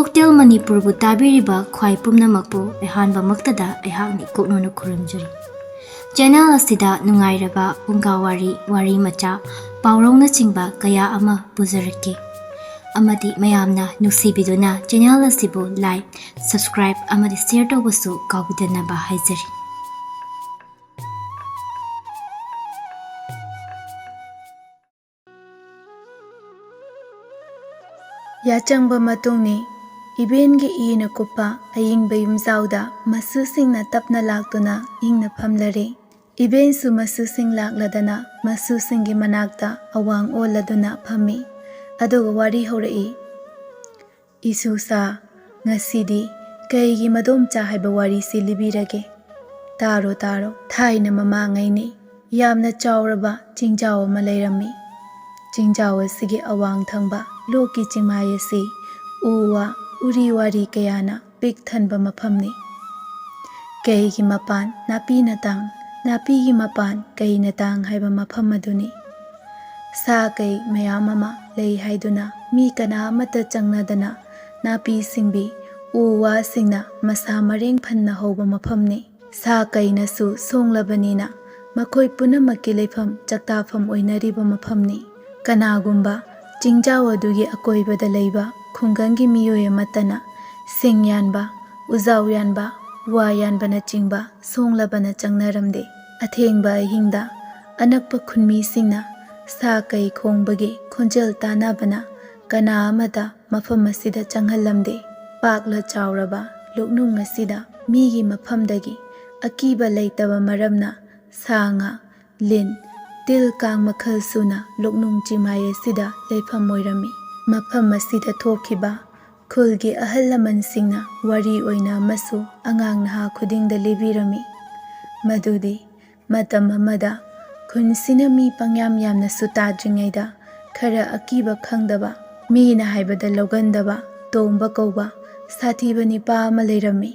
Cocktail ꯃꯅꯤꯄꯨꯔꯕꯨ ꯇꯥꯕꯤꯔꯤꯕ ꯈ꯭ꯋꯥꯏ ꯄꯨꯝꯅꯃꯛꯄꯨ ꯑꯍꯥꯟꯕꯃꯛꯇꯗ ꯑꯩꯍꯥꯛꯅ ꯀꯣꯛꯅꯣꯅ ꯈꯨꯔꯨꯝꯖꯔꯤ꯫ ꯆꯦꯅꯦꯜ ꯑꯁꯤꯗ ꯅꯨꯡꯉꯥꯏꯔꯕ ꯐꯨꯡꯒꯥꯋꯥꯔꯤ, ꯋꯥꯔꯤ ꯃꯆꯥ, ꯄꯥꯎꯔꯧꯅꯆꯤꯡꯕ ꯀꯌꯥ ꯑꯃ ꯄꯨꯖꯔꯛꯀꯦ ꯑꯃꯗꯤ ꯃꯌꯥꯝꯅ ꯅꯨꯡꯁꯤꯕꯤꯗꯨꯅ ꯆꯦꯅꯦꯜ ꯑꯁꯤꯕꯨ ꯂꯥꯏꯛ, ꯁꯕꯁꯀ꯭ꯔꯥꯏꯕ ꯑꯃꯗꯤ ꯁꯦꯌꯔ ꯇꯧꯕꯁꯨ ꯀꯥꯎꯕꯤꯗꯅꯕ ꯍꯥꯏꯖꯔꯤ꯫ ꯌꯥꯆꯪꯕ ꯃꯇꯨꯡꯅꯤ ꯏꯕꯦꯟꯒꯤ ꯏꯅ ꯀꯨꯞꯄ ꯑꯏꯪꯕ ꯌꯨꯝꯖꯥꯎꯗ ꯃꯁꯨꯁꯤꯡꯅ ꯇꯞꯅ ꯂꯥꯛꯇꯨꯅ ꯏꯪꯅ ꯐꯝꯂꯔꯦ꯫ ꯏꯕꯦꯟꯁꯨ ꯃꯁꯨꯁꯤꯡ ꯂꯥꯛꯂꯗꯅ ꯃꯁꯨꯁꯤꯡꯒꯤ ꯃꯅꯥꯛꯇ ꯑꯋꯥꯡ ꯑꯣꯜꯂꯗꯨꯅ ꯐꯝꯃꯤ꯫ ꯑꯗꯨꯒ ꯋꯥꯔꯤ ꯍꯧꯔꯛꯏ꯫ ꯏꯁꯨꯁꯥ, ꯉꯁꯤꯗꯤ ꯀꯩꯒꯤ ꯃꯗꯣꯝꯆꯥ ꯍꯥꯏꯕ ꯋꯥꯔꯤꯁꯤ ꯂꯤꯕꯤꯔꯒꯦ꯫ ꯇꯥꯔꯣ ꯇꯥꯔꯣ꯫ ꯊꯥꯏꯅ ꯃꯃꯥꯡꯉꯩꯅꯤ ꯌꯥꯝꯅ ꯆꯥꯎꯔꯕ ꯆꯤꯡꯖꯥꯎ ꯑꯃ ꯂꯩꯔꯝꯃꯤ꯫ ꯆꯤꯡꯖꯥꯎ ꯑꯁꯤꯒꯤ ꯑꯋꯥꯡ ꯊꯪꯕ ꯂꯣꯛꯀꯤ ꯆꯤꯡꯃꯥꯏ ꯑꯁꯤ ꯎ ꯋꯥ, ꯎꯔꯤ ꯋꯥꯔꯤ ꯀꯌꯥꯅ ꯄꯤꯛ ꯊꯟꯕ ꯃꯐꯝꯅꯤ꯫ ꯀꯩꯒꯤ ꯃꯄꯥꯟ ꯅꯥꯄꯤꯅ ꯇꯥꯡ, ꯅꯥꯄꯤꯒꯤ ꯃꯄꯥꯟ ꯀꯩꯅ ꯇꯥꯡ ꯍꯥꯏꯕ ꯃꯐꯝ ꯑꯗꯨꯅꯤ꯫ ꯁꯥ ꯀꯩ ꯃꯌꯥꯝ ꯑꯃ ꯂꯩ ꯍꯥꯏꯗꯨꯅ ꯃꯤ ꯀꯅꯥ ꯑꯃꯠꯇ ꯆꯪꯅꯗꯅ ꯅꯥꯄꯤ ꯁꯤꯡꯕꯤ, ꯎ ꯋꯥꯁꯤꯡꯅ ꯃꯁꯥ ꯃꯔꯦꯡ ꯐꯟꯅ ꯍꯧꯕ ꯃꯐꯝꯅꯤ꯫ ꯁꯥ ꯀꯩꯅꯁꯨ ꯁꯣꯡꯂꯕꯅꯤꯅ ꯃꯈꯣꯏ ꯄꯨꯝꯅꯃꯛꯀꯤ ꯂꯩꯐꯝ ꯆꯥꯛꯇꯥꯐꯝ ꯑꯣꯏꯅꯔꯤꯕ ꯃꯐꯝꯅꯤ꯫ ꯀꯅꯥꯒꯨꯝꯕ ꯆꯤꯡꯖꯥꯎ ꯑꯗꯨꯒꯤ ꯑꯀꯣꯏꯕꯗ ꯂꯩꯕ ꯈꯨꯡꯒꯪꯒꯤ ꯃꯤꯑꯣꯏ ꯑꯃꯠꯇꯅ ꯁꯤꯡ ꯌꯥꯟꯕ, ꯎꯖꯥꯎ ꯌꯥꯟꯕ, ꯋꯥ ꯌꯥꯟꯕꯅꯆꯤꯡꯕ ꯁꯣꯡꯂꯕꯅ ꯆꯪꯅꯔꯝꯗꯦ꯫ ꯑꯊꯦꯡꯕ ꯑꯍꯤꯡꯗ ꯑꯅꯛꯄ ꯈꯨꯟꯃꯤꯁꯤꯡꯅ ꯁꯥ ꯀꯩ ꯈꯣꯡꯕꯒꯤ ꯈꯣꯟꯖꯦꯜ ꯇꯥꯅꯕꯅ ꯀꯅꯥ ꯑꯃꯠꯇ ꯃꯐꯝ ꯑꯁꯤꯗ ꯆꯪꯍꯜꯂꯝꯗꯦ꯫ ꯄꯥꯛꯂ ꯆꯥꯎꯔꯕ ꯂꯣꯛꯅꯨꯡ ꯑꯁꯤꯗ ꯃꯤꯒꯤ ꯃꯐꯝꯗꯒꯤ ꯑꯀꯤꯕ ꯂꯩꯇꯕ ꯃꯔꯝꯅ ꯁꯥ ꯉꯥ, ꯂꯤꯟ, ꯇꯤꯜ ꯀꯥꯡ ꯃꯈꯜ ꯁꯨꯅ ꯂꯣꯛꯅꯨꯡ ꯆꯤꯡꯃꯥꯏ ꯑꯁꯤꯗ ꯂꯩꯐꯝ ꯑꯣꯏꯔꯝꯃꯤ꯫ ꯃꯐꯝ ꯑꯁꯤꯗ ꯊꯣꯛꯈꯤꯕ ꯈꯨꯜꯒꯤ ꯑꯍꯜ ꯂꯃꯟꯁꯤꯡꯅ ꯋꯥꯔꯤ ꯑꯣꯏꯅ ꯑꯃꯁꯨ ꯑꯉꯥꯡ ꯅꯍꯥ ꯈꯨꯗꯤꯡꯗ ꯂꯤꯕꯤꯔꯝꯃꯤ ꯃꯗꯨꯗꯤ ꯃꯇꯝ ꯑꯃꯗ ꯈꯨꯟꯁꯤꯅ ꯃꯤ ꯄꯪꯌꯥꯝ ꯌꯥꯝꯅꯁꯨ ꯇꯥꯗ꯭ꯔꯤꯉꯩꯗ ꯈꯔ ꯑꯀꯤꯕ ꯈꯪꯗꯕ, ꯃꯤꯅ ꯍꯥꯏꯕꯗ ꯂꯧꯒꯟꯗꯕ ꯇꯣꯝꯕ ꯀꯧꯕ ꯁꯥꯊꯤꯕ ꯅꯤꯄꯥ ꯑꯃ ꯂꯩꯔꯝꯃꯤ꯫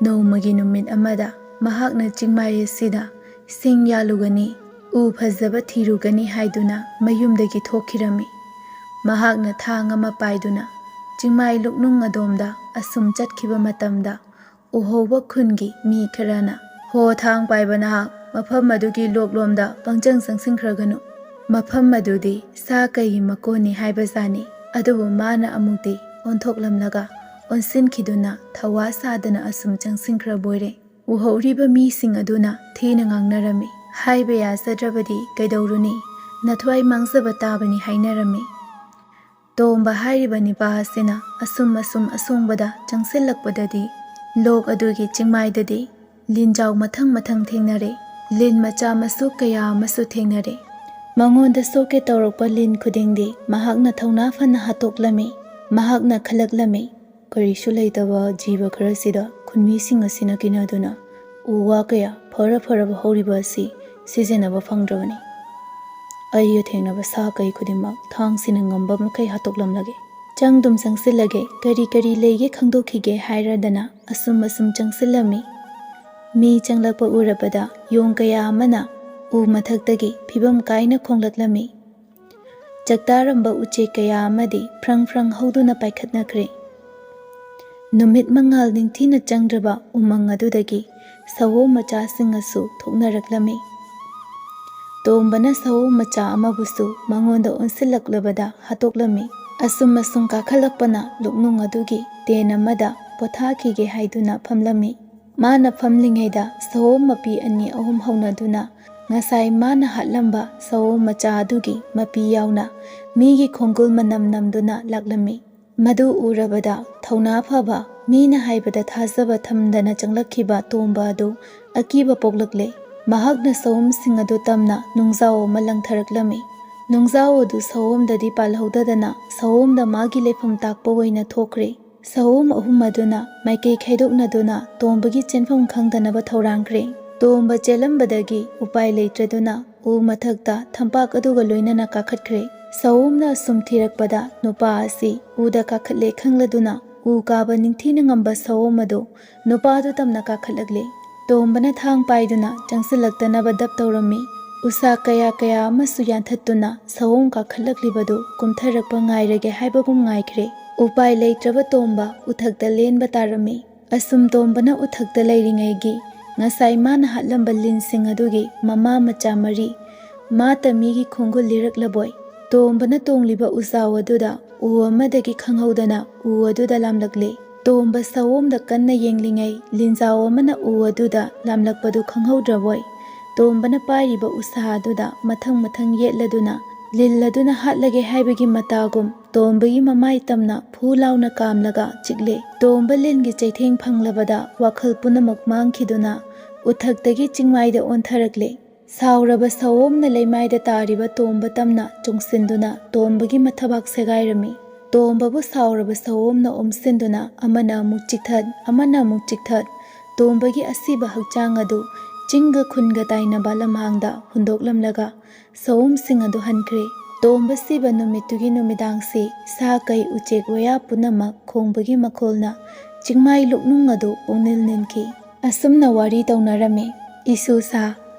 ꯅꯣꯡꯃꯒꯤ ꯅꯨꯃꯤꯠ ꯑꯃꯗ ꯃꯍꯥꯛꯅ ꯆꯤꯡꯃꯥꯏ ꯑꯁꯤꯗ ꯁꯤꯡ ꯌꯥꯜꯂꯨꯒꯅꯤ, ꯎ ꯐꯖꯕ ꯊꯤꯔꯨꯒꯅꯤ ꯍꯥꯏꯗꯨꯅ ꯃꯌꯨꯝꯗꯒꯤ ꯊꯣꯛꯈꯤꯔꯝꯃꯤ꯫ ꯃꯍꯥꯛꯅ ꯊꯥꯡ ꯑꯃ ꯄꯥꯏꯗꯨꯅ ꯆꯤꯡꯃꯥꯏ ꯂꯣꯛꯅꯨꯡ ꯑꯗꯣꯝꯗ ꯑꯁꯨꯝ ꯆꯠꯈꯤꯕ ꯃꯇꯝꯗ ꯎꯍꯧꯕ ꯈꯨꯟꯒꯤ ꯃꯤ ꯈꯔꯅ, "ꯍꯣ ꯊꯥꯡ ꯄꯥꯏꯕ ꯅꯍꯥꯛ, ꯃꯐꯝ ꯑꯗꯨꯒꯤ ꯂꯣꯛꯂꯣꯝꯗ ꯄꯪꯆꯪ ꯆꯪꯁꯤꯟꯈ꯭ꯔꯒꯅꯨ꯫ ꯃꯐꯝ ꯑꯗꯨꯗꯤ ꯁꯥ ꯀꯩꯒꯤ ꯃꯀꯣꯟꯅꯤ ꯍꯥꯏꯕꯖꯥꯠꯅꯤ꯫ ꯑꯗꯨꯕꯨ ꯃꯥꯅ ꯑꯃꯨꯛꯇꯤ ꯑꯣꯟꯊꯣꯛꯂꯝꯂꯒ ꯑꯣꯟꯁꯤꯟꯈꯤꯗꯨꯅ ꯊꯧꯋꯥ ꯁꯥꯗꯅ ꯑꯁꯨꯝ ꯆꯪꯁꯤꯟꯈ꯭ꯔꯕꯣꯏꯔꯦ꯫ ꯎꯍꯧꯔꯤꯕ ꯃꯤꯁꯤꯡ ꯑꯗꯨꯅ ꯊꯤꯅ ꯉꯥꯡꯅꯔꯝꯃꯤ꯫ ꯍꯥꯏꯕ ꯌꯥꯖꯗ꯭ꯔꯕꯗꯤ ꯀꯩꯗꯧꯔꯨꯅꯤ, ꯅꯊ꯭ꯋꯥꯏ ꯃꯥꯡꯖꯕ ꯇꯥꯕꯅꯤ ꯍꯥꯏꯅꯔꯝꯃꯤ꯫ ꯇꯣꯝꯕ ꯍꯥꯏꯔꯤꯕ ꯅꯤꯄꯥ ꯑꯁꯤꯅ ꯑꯁꯨꯝ ꯑꯁꯣꯡꯕꯗ ꯆꯪꯁꯤꯜꯂꯛꯄꯗꯗꯤ ꯂꯣꯛ ꯑꯗꯨꯒꯤ ꯆꯤꯡꯃꯥꯏꯗꯗꯤ ꯂꯤꯟꯖꯥꯎ ꯃꯊꯪ ꯃꯊꯪ ꯊꯦꯡꯅꯔꯦ꯫ ꯂꯤꯟ ꯃꯆꯥ ꯃꯁꯨ ꯀꯌꯥ ꯑꯃꯁꯨ ꯊꯦꯡꯅꯔꯦ꯫ ꯃꯉꯣꯟꯗ ꯁꯣꯛꯀꯦ ꯇꯧꯔꯛꯄ ꯂꯤꯟ ꯈꯨꯗꯤꯡꯗꯤ ꯃꯍꯥꯛꯅ ꯊꯧꯅꯥ ꯐꯅ ꯍꯥꯠꯇꯣꯛꯂꯝꯃꯤ꯫ ꯃꯍꯥꯛꯅ ꯈꯜꯂꯛꯂꯝꯃꯤ, ꯀꯔꯤꯁꯨ ꯂꯩꯇꯕ ꯖꯤꯕ ꯈꯔꯁꯤꯗ ꯈꯨꯟꯃꯤꯁꯤꯡ ꯑꯁꯤꯅ ꯀꯤꯅꯗꯨꯅ ꯎ ꯋꯥ ꯀꯌꯥ ꯐꯔꯕ ꯍꯧꯔꯤꯕ ꯑꯁꯤ ꯁꯤꯖꯤꯟꯅꯕ ꯐꯪꯗ꯭ꯔꯕꯅꯤ꯫ ꯑꯩꯒ ꯊꯦꯡꯅꯕ ꯁꯥ ꯀꯩ ꯈꯨꯗꯤꯡꯃꯛ ꯊꯥꯡꯁꯤꯅ ꯉꯝꯕ ꯃꯈꯩ ꯍꯥꯠꯇꯣꯛꯂꯝꯂꯒꯦ꯫ ꯆꯪꯗꯨꯝ ꯆꯪꯁꯤꯜꯂꯒꯦ, ꯀꯔꯤ ꯂꯩꯒꯦ ꯈꯪꯗꯣꯛꯈꯤꯒꯦ ꯍꯥꯏꯔꯗꯅ ꯑꯁꯨꯝ ꯆꯪꯁꯤꯜꯂꯝꯃꯤ꯫ ꯃꯤ ꯆꯪꯂꯛꯄ ꯎꯔꯕꯗ ꯌꯣꯡ ꯀꯌా ꯑꯃꯅ ꯎ ꯃꯊꯛꯇꯒꯤ ꯐꯤꯕꯝ ꯀꯥꯏꯅ ꯈꯣꯡꯂꯛꯂꯝꯃꯤ꯫ ꯆꯥꯛꯇꯥꯔꯝꯕ ꯎꯆꯦꯛ ꯀꯌꯥ ꯑꯃꯗꯤ ꯐ꯭ꯔꯪ ꯍꯧꯗꯨꯅ ꯄꯥꯏꯈꯠꯅꯈ꯭ꯔꯦ꯫ ꯅꯨꯃꯤꯠ ꯃꯉꯥꯜ ꯅꯤꯡꯊꯤꯅ ꯆꯪꯗ꯭ꯔꯕ ꯎꯃꯪ ꯑꯗꯨꯗꯒꯤ ꯁꯑꯣꯝ ꯃꯆꯥꯁꯤꯡꯅꯁꯨ ꯊꯣꯛꯅꯔꯛꯂꯝꯃꯤ꯫ ꯇꯣꯝꯕꯅ ꯁꯑꯣꯝ ꯃꯆꯥ ꯑꯃꯕꯨꯁꯨ ꯃꯉꯣꯟꯗ ꯑꯣꯟꯁꯤꯜꯂꯛꯂꯕꯗ ꯍꯥꯠꯇꯣꯛꯂꯝꯃꯤ꯫ ꯑꯁꯨꯝ ꯀꯥꯈꯠꯂꯛꯄꯅ ꯂꯣꯛꯅꯨꯡ ꯑꯗꯨꯒꯤ ꯇꯦꯟ ꯑꯃꯗ ꯄꯣꯊꯥꯈꯤꯒꯦ ꯍꯥꯏꯗꯨꯅ ꯐꯝꯂꯝꯃꯤ꯫ ꯃꯥꯅ ꯐꯝꯂꯤꯉꯩꯗ ꯁꯑꯣꯝ ꯃꯄꯤ ꯑꯅꯤ ꯑꯍꯨꯝ ꯍꯧꯅꯗꯨꯅ ꯉꯁꯥꯏ ꯃꯥꯅ ꯍꯥꯠꯂꯝꯕ ꯁꯑꯣꯝ ꯃꯆꯥ ꯑꯗꯨꯒꯤ ꯃꯄꯤ ꯌꯥꯎꯅ ꯃꯤꯒꯤ ꯈꯣꯡꯒꯨꯜ ꯃꯅꯝ ꯅꯝꯗꯨꯅ ꯂꯥꯛꯂꯝꯃꯤ꯫ ꯃꯗꯨ ꯎꯔꯕꯗ ꯊꯧꯅꯥ ꯐꯕ, ꯃꯤꯅ ꯍꯥꯏꯕꯗ ꯊꯥꯖꯕ ꯊꯝꯗꯅ ꯆꯪꯂꯛꯈꯤꯕ ꯇꯣꯝꯕ ꯑꯗꯨ ꯑꯀꯤꯕ ꯄꯣꯛꯂꯛꯂꯦ꯫ ꯃꯍꯥꯛꯅ ꯁꯑꯣꯝꯁꯤꯡ ꯑꯗꯨ ꯇꯝꯅ ꯅꯨꯡꯖꯥꯎ ꯑꯃ ꯂꯪꯊꯔꯛꯂꯝꯃꯤ꯫ ꯅꯨꯡꯖꯥꯎ ꯑꯗꯨ ꯁꯑꯣꯝꯗꯗꯤ ꯄꯥꯜꯍꯧꯗꯗꯅ ꯁꯑꯣꯝꯗ ꯃꯥꯒꯤ ꯂꯩꯐꯝ ꯇꯥꯛꯄ ꯑꯣꯏꯅ ꯊꯣꯛꯈ꯭ꯔꯦ꯫ ꯁꯑꯣꯝ ꯑꯍꯨꯝ ꯑꯗꯨꯅ ꯃꯥꯏꯀꯩ ꯈꯥꯏꯗꯣꯛꯅꯗꯨꯅ ꯇꯣꯝꯕꯒꯤ ꯆꯦꯟꯐꯝ ꯈꯪꯗꯅꯕ ꯊꯧꯔꯥꯡꯈ꯭ꯔꯦ꯫ ꯇꯣꯝꯕ ꯆꯦꯜꯂꯝꯕꯗꯒꯤ ꯎꯄꯥꯏ ꯂꯩꯇ꯭ꯔꯗꯨꯅ ꯎ ꯃꯊꯛꯇ ꯊꯝꯄꯥꯛ ꯑꯗꯨꯒ ꯂꯣꯏꯅꯅ ꯀꯥꯈꯠꯈ꯭ꯔꯦ꯫ ꯁꯑꯣꯝꯅ ꯑꯁꯨꯝ ꯊꯤꯔꯛꯄꯗ ꯅꯨꯄꯥ ꯑꯁꯤ ꯎꯗ ꯀꯥꯈꯠꯂꯦ ꯈꯪꯂꯗꯨꯅ ꯎ ꯀꯥꯕ ꯅꯤꯡꯊꯤꯅ ꯉꯝꯕ ꯁꯑꯣꯝ ꯑꯗꯨ ꯅꯨꯄꯥꯗꯨ ꯇꯝꯅ ꯀꯥꯈꯠꯂꯛꯂꯦ꯫ ꯇꯣꯝꯕꯅ ꯊꯥꯡ ꯄꯥꯏꯗꯨꯅ ꯆꯪꯁꯤꯜꯂꯛꯇꯅꯕ ꯗꯞ ꯇꯧꯔꯝꯃꯤ꯫ ꯎꯁꯥ ꯀꯌꯥ ꯀꯌꯥ ꯑꯃꯁꯨ ꯌꯥꯟꯊꯠꯇꯨꯅ ꯁꯑꯣꯝ ꯀꯥꯈꯠꯂꯛꯂꯤꯕꯗꯨ ꯀꯨꯝꯊꯔꯛꯄ ꯉꯥꯏꯔꯒꯦ ꯍꯥꯏꯕꯒꯨꯝ ꯉꯥꯏꯈ꯭ꯔꯦ꯫ ꯎꯄꯥꯏ ꯂꯩꯇ꯭ꯔꯕ ꯇꯣꯝꯕ ꯎꯊꯛꯇ ꯂꯦꯟꯕ ꯇꯥꯔꯝꯃꯤ꯫ ꯑꯁꯨꯝ ꯇꯣꯝꯕꯅ ꯎꯊꯛꯇ ꯂꯩꯔꯤꯉꯩꯒꯤ ꯉꯁꯥꯏ ꯃꯥꯅ ꯍꯥꯠꯂꯝꯕ ꯂꯤꯟꯁꯤꯡ ꯑꯗꯨꯒꯤ ꯃꯃꯥ ꯃꯆꯥ ꯃꯔꯤ ꯃꯥꯇ ꯃꯤꯒꯤ ꯈꯣꯡꯒꯨꯜ ꯂꯤꯔꯛꯂꯕꯣꯏ ꯇꯣꯝꯕꯅ ꯇꯣꯡꯂꯤꯕ ꯎꯆꯥꯎ ꯑꯗꯨꯗ ꯎ ꯑꯃꯗꯒꯤ ꯈꯪꯍꯧꯗꯅ ꯎ ꯑꯗꯨꯗ ꯂꯥꯝꯂꯛꯂꯦ꯫ ꯇꯣꯝꯕ ꯁꯑꯣꯝꯗ ꯀꯟꯅ ꯌꯦꯡꯂꯤꯉꯩ ꯂꯤꯟꯖꯥꯎ ꯑꯃꯅ ꯎ ꯑꯗꯨꯗ ꯂꯥꯝꯂꯛꯄꯗꯨ ꯈꯪꯍꯧꯗ꯭ꯔꯕꯣꯏ ꯇꯣꯝꯕꯅ ꯄꯥꯏꯔꯤꯕ ꯎꯁꯥ ꯑꯗꯨꯗ ꯃꯊꯪ ꯃꯊꯪ ꯌꯦꯠꯂꯗꯨꯅ ꯂꯤꯟ ꯑꯗꯨꯅ ꯍꯥꯠꯂꯒꯦ ꯍꯥꯏꯕꯒꯤ ꯃꯇꯥꯒꯨꯝ ꯇꯣꯝꯕꯒꯤ ꯃꯃꯥꯏ ꯇꯝꯅ ꯐꯨ ꯂꯥꯎꯅ ꯀꯥꯝꯂꯒ ꯆꯤꯛꯂꯦ꯫ ꯇꯣꯝꯕ ꯂꯤꯟꯒꯤ ꯆꯩꯊꯦꯡ ꯐꯪꯂꯕꯗ ꯋꯥꯈꯜ ꯄꯨꯝꯅꯃꯛ ꯃꯥꯡꯈꯤꯗꯨꯅ ꯎꯊꯛꯇꯒꯤ ꯆꯤꯡꯃꯥꯏꯗ ꯑꯣꯟꯊꯔꯛꯂꯦ꯫ ꯁꯥꯎꯔꯕ ꯁꯑꯣꯝꯅ ꯂꯩꯃꯥꯏꯗ ꯇꯥꯔꯤꯕ ꯇꯣꯝꯕ ꯇꯝꯅ ꯆꯣꯡꯁꯤꯟꯗꯨꯅ ꯇꯣꯝꯕꯒꯤ ꯃꯊꯕꯥꯛ ꯁꯦꯒꯥꯏꯔꯝꯃꯤ꯫ ꯇꯣꯝꯕꯕꯨ ꯁꯥꯎꯔꯕ ꯁꯑꯣꯝꯅ ꯑꯣꯝꯁꯤꯟꯗꯨꯅ ꯑꯃꯅ ꯑꯃꯨꯛ ꯆꯤꯛꯊꯠ ꯑꯃꯅ ꯑꯃꯨꯛ ꯆꯤꯛꯊꯠ ꯇꯣꯝꯕꯒꯤ ꯑꯁꯤꯕ ꯍꯛꯆꯥꯡ ꯑꯗꯨ ꯆꯤꯡꯒ ꯈꯨꯟꯒ ꯇꯥꯏꯅꯕ ꯂꯝꯍꯥꯡꯗ ꯍꯨꯟꯗꯣꯛꯂꯝꯂꯒ ꯁꯑꯣꯝꯁꯤꯡ ꯑꯗꯨ ꯍꯟꯈ꯭ꯔꯦ꯫ ꯇꯣꯝꯕ ꯁꯤꯕ ꯅꯨꯃꯤꯠꯇꯨꯒꯤ ꯅꯨꯃꯤꯗꯥꯡꯁꯤ ꯁꯥ ꯀꯩ ꯎꯆꯦꯛ ꯋꯥꯌꯥ ꯄꯨꯝꯅꯃꯛ ꯈꯣꯡꯕꯒꯤ ꯃꯈꯣꯜꯅ ꯆꯤꯡꯃꯥꯏ ꯂꯨꯛꯅꯨꯡ ꯑꯗꯨ ꯄꯨꯡꯅꯤꯜ ꯅꯤꯟꯈꯤ꯫ ꯑꯁꯨꯝꯅ ꯋꯥꯔꯤ ꯇꯧꯅꯔꯝꯃꯤ꯫ ꯏꯁꯨ ꯁꯥ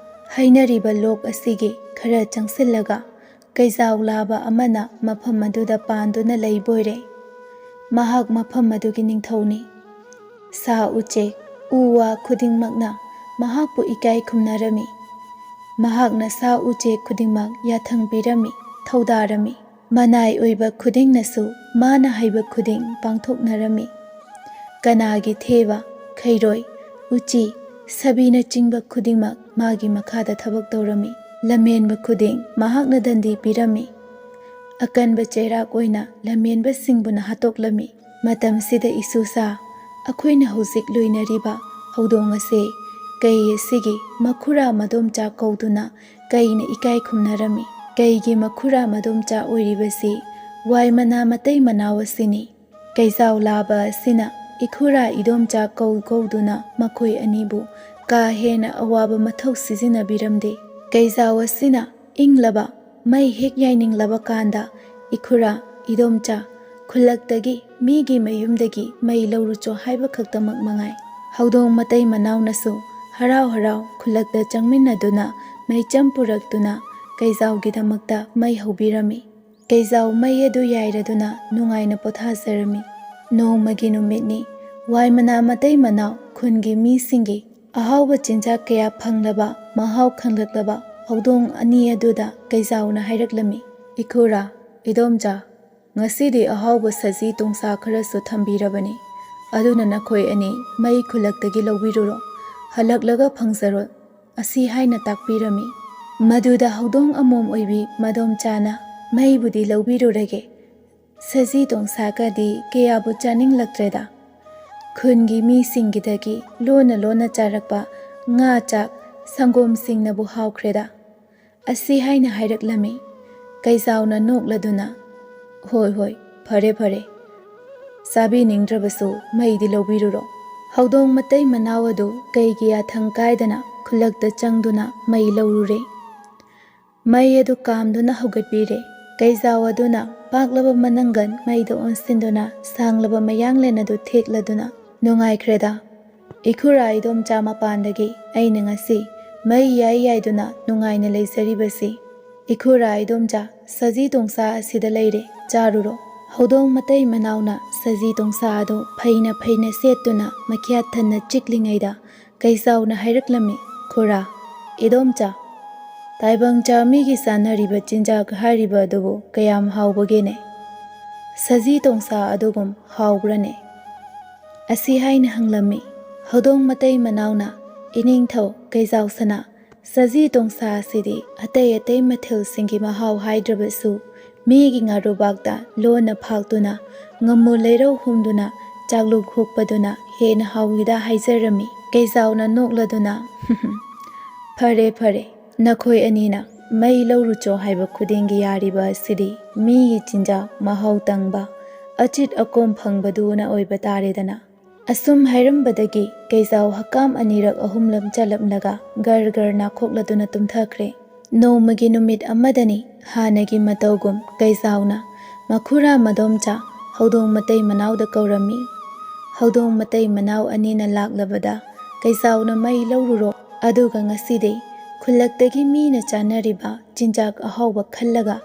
ꯍꯩꯅꯔꯤꯕ ꯂꯣꯛ ꯑꯁꯤꯒꯤ ꯈꯔ ꯆꯪꯁꯤꯜꯂꯒ ꯀꯩꯖꯥꯎ ꯂꯥꯕ ꯑꯃꯅ ꯃꯐꯝ ꯑꯗꯨꯗ ꯄꯥꯟꯗꯨꯅ ꯂꯩꯕꯣꯏꯔꯦ꯫ ꯃꯍꯥꯛ ꯃꯐꯝ ꯑꯗꯨꯒꯤ ꯅꯤꯡꯊꯧꯅꯤ꯫ ꯁꯥ ꯎꯆꯦꯛ ꯎ ꯋꯥ ꯈꯨꯗꯤꯡꯃꯛꯅ ꯃꯍꯥꯛꯄꯨ ꯏꯀꯥꯏ ꯈꯨꯝꯅꯔꯝꯃꯤ꯫ ꯃꯍꯥꯛꯅ ꯁꯥ ꯎꯆꯦꯛ ꯈꯨꯗꯤꯡꯃꯛ ꯌꯥꯊꯪ ꯄꯤꯔꯝꯃꯤ ꯊꯧꯗꯥꯔꯝꯃꯤ꯫ ꯃꯅꯥꯏ ꯑꯣꯏꯕ ꯈꯨꯗꯤꯡꯅꯁꯨ ꯃꯥꯅ ꯍꯩꯕ ꯈꯨꯗꯤꯡ ꯄꯥꯡꯊꯣꯛꯅꯔꯝꯃꯤ꯫ ꯀꯅꯥꯒꯤ ꯊꯦꯕ ꯈꯩꯔꯣꯏ ꯎꯆꯤ ꯁꯥꯕꯤꯅꯆꯤꯡꯕ ꯈꯨꯗꯤꯡꯃꯛ ꯃꯥꯒꯤ ꯃꯈꯥꯗ ꯊꯕꯛ ꯇꯧꯔꯝꯃꯤ꯫ ꯂꯝꯍꯦꯟꯕ ꯈꯨꯗꯤꯡ ꯃꯍꯥꯛꯅ ꯗꯟꯗꯤ ꯄꯤꯔꯝꯃꯤ꯫ ꯑꯀꯟꯕ ꯆꯩꯔꯥꯛ ꯑꯣꯏꯅ ꯂꯝꯍꯦꯟꯕꯁꯤꯡꯕꯨꯅ ꯍꯥꯠꯇꯣꯛꯂꯝꯃꯤ꯫ ꯃꯇꯝꯁꯤꯗ ꯏꯁꯨꯁꯥ ꯑꯩꯈꯣꯏꯅ ꯍꯧꯖꯤꯛ ꯂꯣꯏꯅꯔꯤꯕ ꯍꯧꯗꯣꯡ ꯑꯁꯦ ꯀꯩ ꯑꯁꯤꯒꯤ ꯃꯈꯨꯔꯥ ꯃꯗꯣꯝꯆꯥ ꯀꯧꯗꯨꯅ ꯀꯩꯅ ꯏꯀꯥꯏ ꯈꯨꯝꯅꯔꯝꯃꯤ꯫ ꯀꯩꯒꯤ ꯃꯈꯨꯔꯥ ꯃꯗꯣꯝꯆꯥ ꯑꯣꯏꯔꯤꯕꯁꯤ ꯋꯥꯏ ꯃꯅꯥ ꯃꯇꯩ ꯃꯅꯥꯎ ꯑꯁꯤꯅꯤ꯫ ꯀꯩꯖꯥꯎ ꯂꯥꯕ ꯑꯁꯤꯅ ꯏꯈꯨꯔꯥ ꯏꯗꯣꯝꯆꯥ ꯀꯧꯗꯨꯅ ꯃꯈꯣꯏ ꯑꯅꯤꯕꯨ ꯀꯥ ꯍꯦꯟꯅ ꯑꯋꯥꯕ ꯃꯊꯧ ꯁꯤꯖꯤꯟꯅꯕꯤꯔꯝꯗꯦ꯫ ꯀꯩꯖꯥꯎ ꯑꯁꯤꯅ ꯏꯪꯂꯕ ꯃꯩ ꯍꯦꯛ ꯌꯥꯏꯅꯤꯡꯂꯕ ꯀꯥꯟꯗ ꯏꯈꯨꯔꯥ ꯏꯗꯣꯝꯆꯥ ꯈꯨꯜꯂꯛꯇꯒꯤ ꯃꯤꯒꯤ ꯃꯌꯨꯝꯗꯒꯤ ꯃꯩ ꯂꯧꯔꯨꯆꯣ ꯍꯥꯏꯕ ꯈꯛꯇꯃꯛ ꯃꯉꯥꯏ꯫ ꯍꯧꯗꯣꯡ ꯃꯇꯩ ꯃꯅꯥꯎꯅꯁꯨ ꯍꯔꯥꯎ ꯍꯔꯥꯎ ꯈꯨꯜꯂꯛꯇ ꯆꯪꯃꯤꯟꯅꯗꯨꯅ ꯃꯩꯆꯝ ꯄꯨꯔꯛꯇꯨꯅ ꯀꯩꯖꯥꯎꯒꯤꯗꯃꯛꯇ ꯃꯩ ꯍꯧꯕꯤꯔꯝꯃꯤ꯫ ꯀꯩꯖꯥꯎ ꯃꯩ ꯑꯗꯨ ꯌꯥꯏꯔꯗꯨꯅ ꯅꯨꯡꯉꯥꯏꯅ ꯄꯣꯊꯥꯖꯔꯝꯃꯤ꯫ ꯅꯣꯡꯃꯒꯤ ꯅꯨꯃꯤꯠꯅꯤ꯫ ꯋꯥꯏ ꯃꯅꯥ ꯃꯇꯩ ꯃꯅꯥꯎ ꯈꯨꯟꯒꯤ ꯃꯤꯁꯤꯡꯒꯤ ꯑꯍꯥꯎꯕ ꯆꯤꯟꯖꯥꯛ ꯀꯌꯥ ꯐꯪꯂꯕ ꯃꯍꯥꯎ ꯈꯪꯂꯛꯂꯕ ꯍꯧꯗꯣꯡ ꯑꯅꯤ ꯑꯗꯨꯗ ꯀꯩꯖꯥꯎꯅ ꯍꯥꯏꯔꯛꯂꯝꯃꯤ꯫ ꯏꯈꯨꯔꯥ ꯏꯗꯣꯝꯆꯥ ꯉꯁꯤꯗꯤ ꯑꯍꯥꯎꯕ ꯁꯖꯤ ꯇꯣꯡꯁꯥ ꯈꯔꯁꯨ ꯊꯝꯕꯤꯔꯕꯅꯤ ꯑꯗꯨꯅ ꯅꯈꯣꯏ ꯑꯅꯤ ꯃꯩ ꯈꯨꯜꯂꯛꯇꯒꯤ ꯂꯧꯕꯤꯔꯨꯔꯣ ꯍꯜꯂꯛꯂꯒ ꯐꯪꯖꯔꯣ ꯑꯁꯤ ꯍꯥꯏꯅ ꯇꯥꯛꯄꯤꯔꯝꯃꯤ꯫ ꯃꯗꯨꯗ ꯍꯧꯗꯣꯡ ꯑꯃꯣꯝ ꯑꯣꯏꯕꯤ ꯃꯗꯣꯝꯆꯥꯅ ꯃꯩꯕꯨꯗꯤ ꯂꯧꯕꯤꯔꯨꯔꯒꯦ ꯁꯖꯤ ꯇꯣꯡꯁꯥꯒꯗꯤ ꯀꯌꯥꯕꯨ ꯆꯥꯅꯤꯡꯂꯛꯇ꯭ꯔꯦꯗ ꯈꯨꯟꯒꯤ ꯃꯤꯁꯤꯡꯒꯤꯗꯒꯤ ꯂꯣꯟꯅ ꯂꯣꯟꯅ ꯆꯥꯔꯛꯄ ꯉꯥ ꯆꯥꯛ ꯁꯪꯒꯣꯝꯁꯤꯡꯅꯕꯨ ꯍꯥꯎꯈ꯭ꯔꯦꯗ ꯑꯁꯤ ꯍꯥꯏꯅ ꯍꯥꯏꯔꯛꯂꯝꯃꯤ꯫ ꯀꯩꯖꯥꯎꯅ ꯅꯣꯛꯂꯗꯨꯅ ꯍꯣꯏ ꯍꯣꯏ ꯐꯔꯦ ꯐꯔꯦ ꯆꯥꯕꯤꯅꯤꯡꯗ꯭ꯔꯕꯁꯨ ꯃꯩꯗꯤ ꯂꯧꯕꯤꯔꯨꯔꯣ꯫ ꯍꯧꯗꯣꯡ ꯃꯇꯩ ꯃꯅꯥꯎ ꯑꯗꯨ ꯀꯩꯒꯤ ꯌꯥꯊꯪ ꯀꯥꯏꯗꯅ ꯈꯨꯜꯂꯛꯇ ꯆꯪꯗꯨꯅ ꯃꯩ ꯂꯧꯔꯨꯔꯦ꯫ ꯃꯩ ꯑꯗꯨ ꯀꯥꯝꯗꯨꯅ ꯍꯧꯒꯠꯄꯤꯔꯦ꯫ ꯀꯩꯖꯥꯎ ꯑꯗꯨꯅ ꯄꯥꯛꯂꯕ ꯃꯅꯪꯒꯟ ꯃꯩꯗ ꯑꯣꯟꯁꯤꯟꯗꯨꯅ ꯁꯥꯡꯂꯕ ꯃꯌꯥꯡꯂꯦꯟ ꯑꯗꯨ ꯊꯦꯛꯂꯗꯨꯅ ꯅꯨꯡꯉꯥꯏꯈ꯭ꯔꯦꯗ ꯏꯈꯨꯔꯥ ꯏꯗꯣꯝꯆꯥ ꯃꯄꯥꯟꯗꯒꯤ ꯑꯩꯅ ꯉꯁꯤ ꯃꯩ ꯌꯥꯏꯗꯨꯅ ꯅꯨꯡꯉꯥꯏꯅ ꯂꯩꯖꯔꯤꯕꯁꯤ꯫ ꯏꯈꯨꯔꯥ ꯏꯗꯣꯝꯆꯥ ꯁꯖꯤ ꯇꯣꯡꯁꯥ ꯑꯁꯤꯗ ꯂꯩꯔꯦ ꯆꯥꯔꯨꯔꯣ꯫ ꯍꯧꯗꯣꯡ ꯃꯇꯩ ꯃꯅꯥꯎꯅ ꯁꯖꯤ ꯇꯣꯡꯁꯥ ꯑꯗꯨ ꯐꯩꯅ ꯐꯩꯅ ꯁꯦꯠꯇꯨꯅ ꯃꯈ꯭ꯌꯥꯠ ꯊꯟꯅ ꯆꯤꯛꯂꯤꯉꯩꯗ ꯀꯩꯖꯥꯎꯅ ꯍꯥꯏꯔꯛꯂꯝꯃꯤ꯫ ꯈꯨꯔꯥ ꯏꯗꯣꯝꯆꯥ ꯇꯥꯏꯕꯪ ꯆꯥꯃꯤꯒꯤ ꯆꯥꯅꯔꯤꯕ ꯆꯤꯟꯖꯥꯛ ꯍꯥꯏꯔꯤꯕ ꯑꯗꯨꯕꯨ ꯀꯌꯥꯝ ꯍꯥꯎꯕꯒꯦꯅꯦ ꯁꯖꯤ ꯇꯣꯡꯁꯥ ꯑꯗꯨꯒꯨꯝ ꯍꯥꯎꯕ꯭ꯔꯅꯦ ꯑꯁꯤ ꯍꯥꯏꯅ ꯍꯪꯂꯝꯃꯤ꯫ ꯍꯧꯗꯣꯡ ꯃꯇꯩ ꯃꯅꯥꯎꯅ ꯏꯅꯤꯡꯊꯧ ꯀꯩꯖꯥꯎꯁꯅꯥ ꯁꯖꯤ ꯇꯣꯡꯁꯥ ꯑꯁꯤꯗꯤ ꯑꯇꯩ ꯑꯇꯩ ꯃꯊꯦꯜꯁꯤꯡꯒꯤ ꯃꯍꯥꯎ ꯍꯥꯏꯗ꯭ꯔꯕꯁꯨ ꯃꯤꯒꯤ ꯉꯥꯔꯨꯕꯥꯛꯇ ꯂꯣꯟꯅ ꯐꯥꯛꯇꯨꯅ ꯉꯝꯃꯨ ꯂꯩꯔꯧ ꯍꯨꯝꯗꯨꯅ ꯆꯥꯛꯂꯨꯛ ꯍꯨꯛꯄꯗꯨꯅ ꯍꯦꯟꯅ ꯍꯥꯎꯋꯤꯗ ꯍꯥꯏꯖꯔꯝꯃꯤ꯫ ꯀꯩꯖꯥꯎꯅ ꯅꯣꯛꯂꯗꯨꯅ ꯐꯔꯦ ꯐꯔꯦ ꯅꯈꯣꯏ ꯑꯅꯤꯅ ꯃꯩ ꯂꯧꯔꯨꯆꯣ ꯍꯥꯏꯕ ꯈꯨꯗꯤꯡꯒꯤ ꯌꯥꯔꯤꯕ ꯑꯁꯤꯗꯤ ꯃꯤꯒꯤ ꯆꯤꯟꯖꯥꯛ ꯃꯍꯥꯎ ꯇꯪꯕ ꯑꯆꯤꯠ ꯑꯀꯣꯝ ꯐꯪꯕꯗꯨꯅ ꯑꯣꯏꯕ ꯇꯥꯔꯦꯗꯅ꯫ ꯑꯁꯨꯝ ꯍꯥꯏꯔꯝꯕꯗꯒꯤ ꯀꯩꯖꯥꯎ ꯍꯛꯀꯥꯝ ꯑꯅꯤꯔꯛ ꯑꯍꯨꯝꯂꯛ ꯆꯠꯂꯝꯂꯒ ꯒꯔ ꯒꯔ ꯅꯥꯈꯣꯛꯂꯗꯨꯅ ꯇꯨꯝꯊꯈ꯭ꯔꯦ꯫ ꯅꯣꯡꯃꯒꯤ ꯅꯨꯃꯤꯠ ꯑꯃꯗꯅꯤ ꯍꯥꯟꯅꯒꯤ ꯃꯇꯧꯒꯨꯝ ꯀꯩꯖꯥꯎꯅ ꯃꯈꯨꯔꯥ ꯃꯗꯣꯝꯆꯥ ꯍꯧꯗꯣꯡ ꯃꯇꯩ ꯃꯅꯥꯎꯗ ꯀꯧꯔꯝꯃꯤ꯫ ꯍꯧꯗꯣꯡ ꯃꯇꯩ ꯃꯅꯥꯎ ꯑꯅꯤꯅ ꯂꯥꯛꯂꯕꯗ ꯀꯩꯖꯥꯎꯅ ꯃꯩ ꯂꯧꯔꯨꯔꯣ ꯑꯗꯨꯒ ꯉꯁꯤꯗꯤ ꯈꯨꯜꯂꯛꯇꯒꯤ ꯃꯤꯅ ꯆꯥꯅꯔꯤꯕ ꯆꯤꯟꯖꯥꯛ ꯑꯍꯥꯎꯕ ꯈꯜꯂꯒ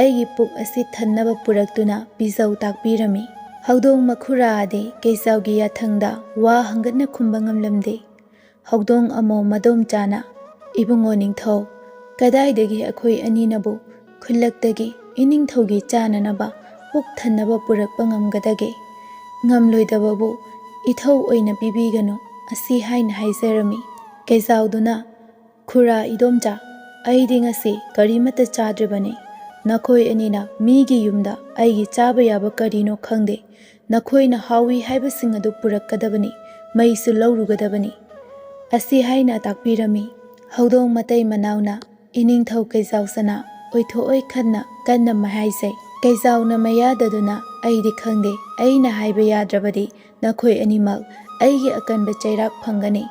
ꯑꯩꯒꯤ ꯄꯨꯛ ꯑꯁꯤ ꯊꯟꯅꯕ ꯄꯨꯔꯛꯇꯨꯅ ꯄꯤꯖꯧ ꯇꯥꯛꯄꯤꯔꯝꯃꯤ꯫ ꯍꯧꯗꯣꯡ ꯃꯈꯨꯔꯥꯗꯤ ꯀꯩꯆꯥꯎꯒꯤ ꯌꯥꯊꯪꯗ ꯋꯥ ꯍꯪꯒꯠꯅ ꯈꯨꯝꯕ ꯉꯝꯂꯝꯗꯦ꯫ ꯍꯧꯗꯣꯡ ꯑꯃꯣꯝ ꯃꯗꯣꯝꯆꯥꯅ "ꯏꯕꯨꯡꯉꯣ ꯅꯤꯡꯊꯧ, ꯀꯗꯥꯏꯗꯒꯤ ꯑꯩꯈꯣꯏ ꯑꯅꯤꯅꯕꯨ ꯈꯨꯜꯂꯛꯇꯒꯤ ꯏꯅꯤꯡꯊꯧꯒꯤ ꯆꯥꯅꯅꯕ ꯄꯨꯛ ꯊꯟꯅꯕ ꯄꯨꯔꯛꯄ ꯉꯝꯒꯗꯒꯦ? ꯉꯝꯂꯣꯏꯗꯕꯕꯨ ꯏꯊꯧ ꯑꯣꯏꯅ ꯄꯤꯕꯤꯒꯅꯨ" ꯑꯁꯤ ꯍꯥꯏꯅ ꯍꯥꯏꯖꯔꯝꯃꯤ꯫ ꯀꯩꯆꯥꯎꯗꯨꯅ "ꯈꯨꯔꯥ ꯏꯗꯣꯝꯆꯥ, ꯑꯩꯗꯤ ꯉꯁꯤ ꯀꯔꯤꯃꯠꯇ ꯆꯥꯗ꯭ꯔꯤꯕꯅꯤ꯫ ꯅꯈꯣꯏ ꯑꯅꯤꯅ ꯃꯤꯒꯤ ꯌꯨꯝꯗ ꯑꯩꯒꯤ ꯆꯥꯕ ꯌꯥꯕ ꯀꯔꯤꯅꯣ ꯈꯪꯗꯦ꯫ ꯅꯈꯣꯏꯅ ꯍꯥꯎꯏ ꯍꯥꯏꯕꯁꯤꯡ ꯑꯗꯨ ꯄꯨꯔꯛꯀꯗꯕꯅꯤ, ꯃꯩꯁꯨ ꯂꯧꯔꯨꯒꯗꯕꯅꯤ" ꯑꯁꯤ ꯍꯥꯏꯅ ꯇꯥꯛꯄꯤꯔꯝꯃꯤ꯫ ꯍꯧꯗꯣꯡ ꯃꯇꯩ ꯃꯅꯥꯎꯅ ꯏꯅꯤꯡꯊꯧ ꯀꯩꯆꯥꯎꯆꯥꯅ ꯑꯣꯏꯊꯣꯛꯑꯣꯏ ꯈꯟꯅ ꯀꯟꯅ ꯍꯥꯏꯖꯩ꯫ ꯀꯩꯆꯥꯎꯅ ꯃꯌꯥꯗꯗꯨꯅ "ꯑꯩꯗꯤ ꯈꯪꯗꯦ, ꯑꯩꯅ ꯍꯥꯏꯕ ꯌꯥꯗ꯭ꯔꯕꯗꯤ ꯅꯈꯣꯏ ꯑꯅꯤꯃꯛ ꯑꯩꯒꯤ ꯑꯀꯟꯕ ꯆꯩꯔꯥꯛ ꯐꯪꯒꯅꯤ꯫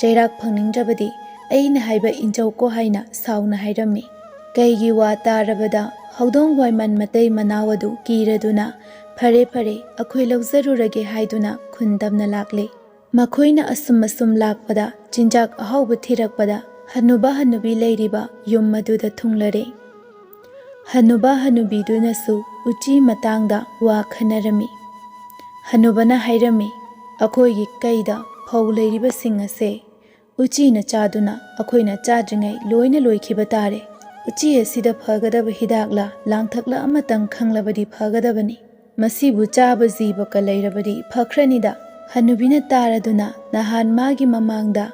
ꯆꯩꯔꯥꯛ ꯐꯪꯅꯤꯡꯗ꯭ꯔꯕꯗꯤ ꯑꯩꯅ ꯍꯥꯏꯕ ꯏꯟꯖꯧꯀꯣ" ꯍꯥꯏꯅ ꯁꯥꯎꯅ ꯍꯥꯏꯔꯝꯃꯤ꯫ ꯀꯩꯒꯤ ꯋꯥ ꯇꯥꯔꯕꯗ ꯍꯧꯗꯣꯡ ꯋꯥꯏꯃꯟ ꯃꯇꯩ ꯃꯅꯥꯎ ꯑꯗꯨ ꯀꯤꯔꯗꯨꯅ "ꯐꯔꯦ ꯐꯔꯦ, ꯑꯩꯈꯣꯏ ꯂꯧꯖꯔꯨꯔꯒꯦ" ꯍꯥꯏꯗꯨꯅ ꯈꯨꯟ ꯇꯝꯅ ꯂꯥꯛꯂꯦ꯫ ꯃꯈꯣꯏꯅ ꯑꯁꯨꯝ ꯂꯥꯛꯄꯗ ꯆꯤꯟꯖꯥꯛ ꯑꯍꯥꯎꯕ ꯊꯤꯔꯛꯄꯗ ꯍꯅꯨꯕ ꯍꯅꯨꯕꯤ ꯂꯩꯔꯤꯕ ꯌꯨꯝ ꯑꯗꯨꯗ ꯊꯨꯡꯂꯔꯦ꯫ ꯍꯅꯨꯕ ꯍꯅꯨꯕꯤꯗꯨꯅꯁꯨ ꯎꯆꯤ ꯃꯇꯥꯡꯗ ꯋꯥ ꯈꯟꯅꯔꯝꯃꯤ꯫ ꯍꯅꯨꯕꯅ ꯍꯥꯏꯔꯝꯃꯤ, "ꯑꯩꯈꯣꯏꯒꯤ ꯀꯩꯗ ꯐꯧ ꯂꯩꯔꯤꯕꯁꯤꯡ ꯑꯁꯦ ꯎꯆꯤꯅ ꯆꯥꯗꯨꯅ ꯑꯩꯈꯣꯏꯅ ꯆꯥꯗ꯭ꯔꯤꯉꯩ ꯂꯣꯏꯅ ꯂꯣꯏꯈꯤꯕ ꯇꯥꯔꯦ꯫ ꯎꯆꯤ ꯑꯁꯤꯗ ꯐꯒꯗꯕ ꯍꯤꯗꯥꯛꯂ ꯂꯥꯡꯊꯛꯂ ꯑꯃꯇꯪ ꯈꯪꯂꯕꯗꯤ ꯐꯒꯗꯕꯅꯤ꯫ ꯃꯁꯤꯕꯨ ꯆꯥꯕ ꯖꯤꯕꯀ ꯂꯩꯔꯕꯗꯤ ꯐꯈ꯭ꯔꯅꯤꯗ" ꯍꯅꯨꯕꯤꯅ ꯇꯥꯔꯗꯨꯅ ꯅꯍꯥꯟ ꯃꯥꯒꯤ ꯃꯃꯥꯡꯗ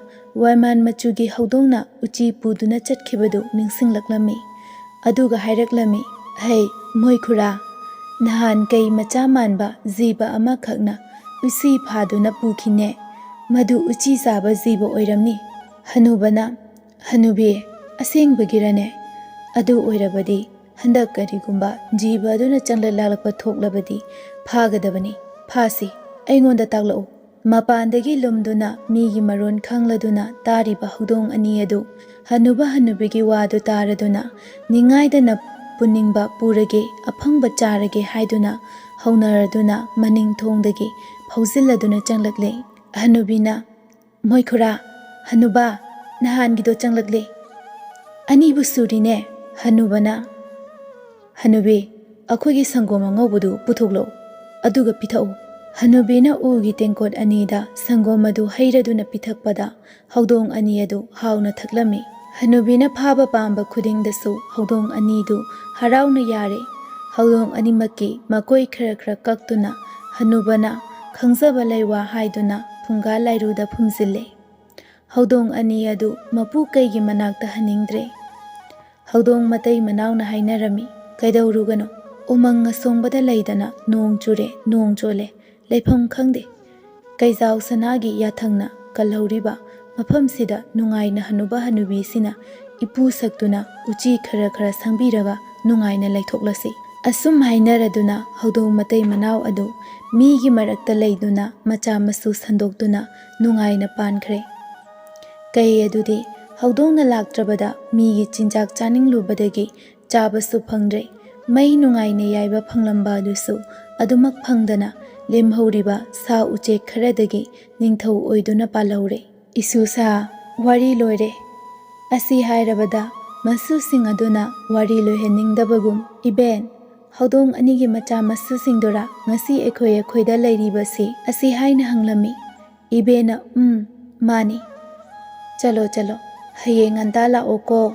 ꯋꯥꯏꯃꯥꯟ ꯃꯆꯨꯒꯤ ꯍꯧꯗꯣꯡꯅ ꯎꯆꯤ ꯄꯨꯗꯨꯅ ꯆꯠꯈꯤꯕꯗꯨ ꯅꯤꯡꯁꯤꯡꯂꯛꯂꯝꯃꯤ꯫ ꯑꯗꯨꯒ ꯍꯥꯏꯔꯛꯂꯝꯃꯤ, "ꯍꯩ ꯃꯣꯏꯈꯨꯔꯥ, ꯅꯍꯥꯟ ꯀꯩ ꯃꯆꯥ ꯃꯥꯟꯕ ꯖꯤꯕ ꯑꯃꯈꯛꯅ ꯎꯆꯤ ꯐꯥꯗꯨꯅ ꯄꯨꯈꯤꯅꯦ꯫ ꯃꯗꯨ ꯎꯆꯤ ꯆꯥꯕ ꯖꯤꯕ ꯑꯣꯏꯔꯝꯅꯤ." ꯍꯅꯨꯕꯅ "ꯍꯅꯨꯕꯤ, ꯑꯁꯦꯡꯕꯒꯤꯔꯅꯦ? ꯑꯗꯨ ꯑꯣꯏꯔꯕꯗꯤ ꯍꯟꯗꯛ ꯀꯔꯤꯒꯨꯝꯕ ꯖꯤꯕ ꯑꯗꯨꯅ ꯆꯪꯂꯛ ꯂꯥꯛꯂꯛꯄ ꯊꯣꯛꯂꯕꯗꯤ ꯐꯥꯒꯗꯕꯅꯤ꯫ ꯐꯥꯁꯤ, ꯑꯩꯉꯣꯟꯗ ꯇꯥꯛꯂꯛꯎ." ꯃꯄꯥꯟꯗꯒꯤ ꯂꯨꯝꯗꯨꯅ ꯃꯤꯒꯤ ꯃꯔꯣꯟ ꯈꯪꯂꯗꯨꯅ ꯇꯥꯔꯤꯕ ꯍꯧꯗꯣꯡ ꯑꯅꯤ ꯑꯗꯨ ꯍꯅꯨꯕ ꯍꯅꯨꯕꯤꯒꯤ ꯋꯥꯗꯨ ꯇꯥꯔꯗꯨꯅ ꯅꯤꯡꯉꯥꯏꯗꯅ ꯄꯨꯅꯤꯡꯕ ꯄꯨꯔꯒꯦ, ꯑꯐꯪꯕ ꯆꯥꯔꯒꯦ ꯍꯥꯏꯗꯨꯅ ꯍꯧꯅꯔꯗꯨꯅ ꯃꯅꯤꯡ ꯊꯣꯡꯗꯒꯤ ꯐꯥꯎꯖꯤꯜꯂꯗꯨꯅ ꯆꯪꯂꯛꯂꯦ꯫ ꯍꯅꯨꯕꯤꯅ "ꯃꯣꯏꯈꯨꯔꯥ, ꯍꯅꯨꯕ, ꯅꯍꯥꯟꯒꯤꯗꯣ ꯆꯪꯂꯛꯂꯦ꯫ ꯑꯅꯤꯕꯨ ꯁꯨꯔꯤꯅꯦ." ꯍꯅꯨꯕꯅ "ꯍꯅꯨꯕꯤ, ꯑꯩꯈꯣꯏꯒꯤ ꯁꯪꯒꯣꯝ ꯑꯉꯧꯕꯗꯨ ꯄꯨꯊꯣꯛꯂꯛꯎ, ꯑꯗꯨꯒ ꯄꯤꯊꯛꯎ." ꯍꯅꯨꯕꯤꯅ ꯎꯒꯤ ꯇꯦꯡꯀꯣꯠ ꯑꯅꯤꯗ ꯁꯪꯒꯣꯝ ꯑꯗꯨ ꯍꯩꯔꯗꯨꯅ ꯄꯤꯊꯛꯄꯗ ꯍꯧꯗꯣꯡ ꯑꯅꯤ ꯑꯗꯨ ꯍꯥꯎꯅ ꯊꯛꯂꯝꯃꯤ꯫ ꯍꯅꯨꯕꯤꯅ ꯐꯥꯕ ꯄꯥꯝꯕ ꯈꯨꯗꯤꯡꯗꯁꯨ ꯍꯧꯗꯣꯡ ꯑꯅꯤꯗꯨ ꯍꯔꯥꯎꯅ ꯌꯥꯔꯦ꯫ ꯍꯧꯗꯣꯡ ꯑꯅꯤꯃꯛꯀꯤ ꯃꯀꯣꯏ ꯈꯔ ꯀꯛꯇꯨꯅ ꯍꯅꯨꯕꯅ ꯈꯪꯖꯕ ꯂꯩꯋꯥ ꯍꯥꯏꯗꯨꯅ ꯐꯨꯡꯒꯥ ꯂꯥꯏꯔꯨꯗ ꯐꯨꯝꯖꯤꯜꯂꯦ꯫ ꯍꯧꯗꯣꯡ ꯑꯅꯤ ꯑꯗꯨ ꯃꯄꯨ ꯀꯩꯒꯤ ꯃꯅꯥꯛꯇ ꯍꯟꯅꯤꯡꯗ꯭ꯔꯦ꯫ ꯍꯧꯗꯣꯡ ꯃꯇꯩ ꯃꯅꯥꯎꯅ ꯍꯥꯏꯅꯔꯝꯃꯤ, "ꯀꯩꯗꯧꯔꯨꯒꯅꯣ? ꯎꯃꯪ ꯑꯁꯣꯡꯕꯗ ꯂꯩꯗꯅ ꯅꯣꯡ ꯆꯨꯔꯦ, ꯅꯣꯡ ꯆꯣꯠꯂꯦ, ꯂꯩꯐꯝ ꯈꯪꯗꯦ꯫ ꯀꯩꯖꯥꯎ ꯁꯅꯥꯒꯤ ꯌꯥꯊꯪꯅ ꯀꯜꯍꯧꯔꯤꯕ ꯃꯐꯝꯁꯤꯗ ꯅꯨꯡꯉꯥꯏꯅ ꯍꯅꯨꯕ ꯍꯅꯨꯕꯤꯁꯤꯅ ꯏꯄꯨ ꯁꯛꯇꯨꯅ ꯎꯆꯤ ꯈꯔ ꯁꯪꯕꯤꯔꯒ ꯅꯨꯡꯉꯥꯏꯅ ꯂꯩꯊꯣꯛꯂꯁꯤ." ꯑꯁꯨꯝ ꯍꯥꯏꯅꯔꯗꯨꯅ ꯍꯧꯗꯣꯡ ꯃꯇꯩ ꯃꯅꯥꯎ ꯑꯗꯨ ꯃꯤꯒꯤ ꯃꯔꯛꯇ ꯂꯩꯗꯨꯅ ꯃꯆꯥ ꯃꯁꯨ ꯁꯟꯗꯣꯛꯇꯨꯅ ꯅꯨꯡꯉꯥꯏꯅ ꯄꯥꯟꯈ꯭ꯔꯦ꯫ ꯀꯩ ꯑꯗꯨꯗꯤ ꯍꯧꯗꯣꯡꯅ ꯂꯥꯛꯇ꯭ꯔꯕꯗ ꯃꯤꯒꯤ ꯆꯤꯟꯖꯥꯛ ꯆꯥꯅꯤꯡꯂꯨꯕꯗꯒꯤ ꯆꯥꯕꯁꯨ ꯐꯪꯗ꯭ꯔꯦ꯫ ꯃꯩ ꯅꯨꯡꯉꯥꯏꯅ ꯌꯥꯏꯕ ꯐꯪꯂꯝꯕ ꯑꯗꯨꯁꯨ ꯑꯗꯨꯃꯛ ꯐꯪꯗꯅ ꯂꯦꯝꯍꯧꯔꯤꯕ ꯁꯥ ꯎꯆꯦꯛ ꯈꯔꯗꯒꯤ ꯅꯤꯡꯊꯧ ꯑꯣꯏꯗꯨꯅ ꯄꯥꯜꯍꯧꯔꯦ꯫ ꯏꯁꯨꯁꯥ, ꯋꯥꯔꯤ ꯂꯣꯏꯔꯦ꯫ ꯑꯁꯤ ꯍꯥꯏꯔꯕꯗ ꯃꯁꯨꯁꯤꯡ ꯑꯗꯨꯅ ꯋꯥꯔꯤ ꯂꯣꯏꯍꯟꯅꯤꯡꯗꯕꯒꯨꯝ, "ꯏꯕꯦꯟ, ꯍꯧꯗꯣꯡ ꯑꯅꯤꯒꯤ ꯃꯆꯥ ꯃꯁꯨꯁꯤꯡꯗꯨꯔꯥ ꯉꯁꯤ ꯑꯩꯈꯣꯏꯗ ꯂꯩꯔꯤꯕꯁꯤ?" ꯑꯁꯤ ꯍꯥꯏꯅ ꯍꯪꯂꯝꯃꯤ꯫ ꯏꯕꯦꯟꯅ "ꯃꯥꯅꯤ꯫ ꯆꯠꯂꯣ, ꯍꯌꯦꯡ ꯉꯟꯇꯥ ꯂꯥꯛꯑꯣꯀꯣ꯫